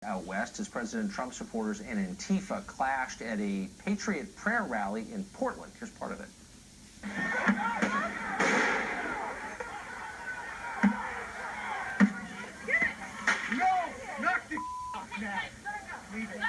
Out west, as President Trump supporters and Antifa clashed at a Patriot prayer rally in Portland. Here's part of it. No! Knock the off now! Leave it.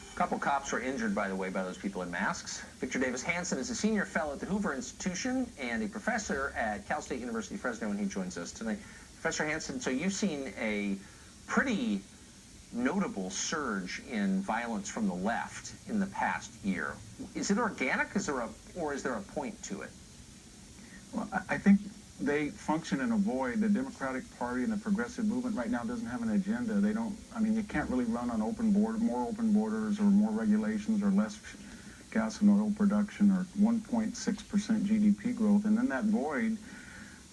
A couple cops were injured, by the way, by those people in masks. Victor Davis Hanson is a senior fellow at the Hoover Institution and a professor at Cal State University Fresno, and he joins us tonight. Professor Hanson, so you've seen a pretty notable surge in violence from the left in the past year. Is it organic? Or is there a point to it? Well, I think they function in a void. The Democratic Party and the progressive movement right now doesn't have an agenda. They don't, I mean, you can't really run on more open borders or more regulations or less gas and oil production or 1.6% GDP growth. And in that void,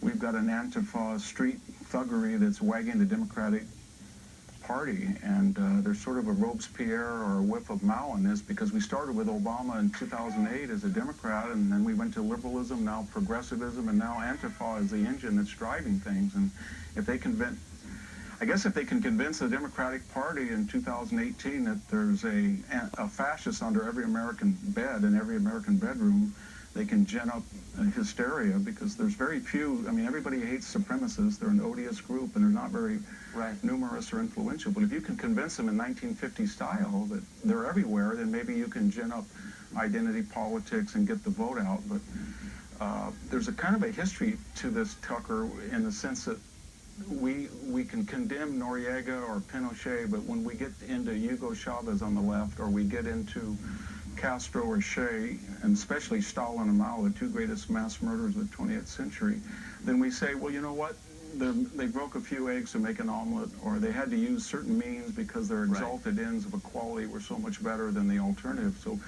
we've got an Antifa street thuggery that's wagging the Democratic Party, and there's sort of a Robespierre or a whiff of Mao in this, because we started with Obama in 2008 as a Democrat, and then we went to liberalism, now progressivism, and now Antifa is the engine that's driving things. And if they if they can convince the Democratic Party in 2018 that there's a fascist under every American bed in every American bedroom, they can gin up hysteria, because there's very few. I mean, everybody hates supremacists. They're an odious group, and they're not very numerous or influential. But if you can convince them in 1950 style that they're everywhere, then maybe you can gin up identity politics and get the vote out. But there's a kind of a history to this, Tucker, in the sense that we can condemn Noriega or Pinochet, but when we get into Hugo Chavez on the left, or we get into Castro or Che, and especially Stalin and Mao, the two greatest mass murderers of the 20th century, then we say, well, you know what? They broke a few eggs to make an omelet, or they had to use certain means because their exalted ends of equality were so much better than the alternative. So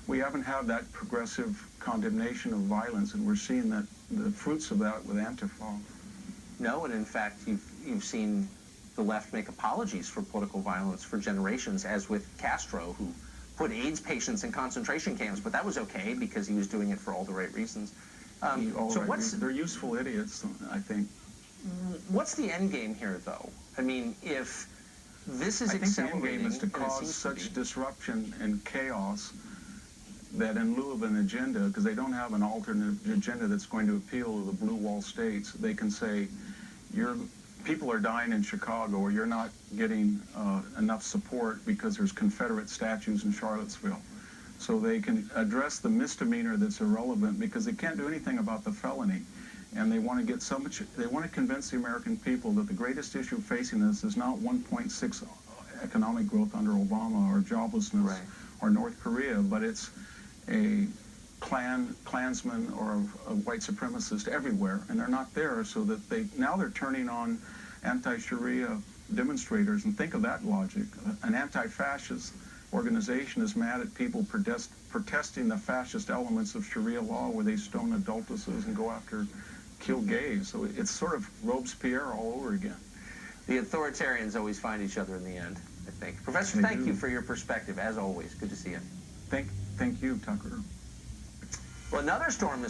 we haven't had that progressive condemnation of violence, and we're seeing that the fruits of that with Antifa. No, and in fact, you've seen the left make apologies for political violence for generations, as with Castro, who put AIDS patients in concentration camps, but that was okay because he was doing it for all the right reasons. They're useful idiots, I think. What's the end game here, though? I mean, if this is accelerating, the end game is to cause such disruption and chaos that in lieu of an agenda, because they don't have an alternate agenda that's going to appeal to the blue wall states, they can say, people are dying in Chicago, or you're not getting enough support because there's Confederate statues in Charlottesville. So they can address the misdemeanor that's irrelevant, because they can't do anything about the felony. And they want to they want to convince the American people that the greatest issue facing us is not 1.6 economic growth under Obama, or joblessness, or North Korea, but it's a Klansman or a white supremacist everywhere, and they're not there. So that now they're turning on anti-Sharia demonstrators. And think of that logic. An anti-fascist organization is mad at people protesting the fascist elements of Sharia law, where they stone adulteresses and go after kill gays. So it's sort of Robespierre all over again. The authoritarians always find each other in the end, I think. Professor, thank you for your perspective, as always. Good to see you. Thank you, Tucker. Well, another storm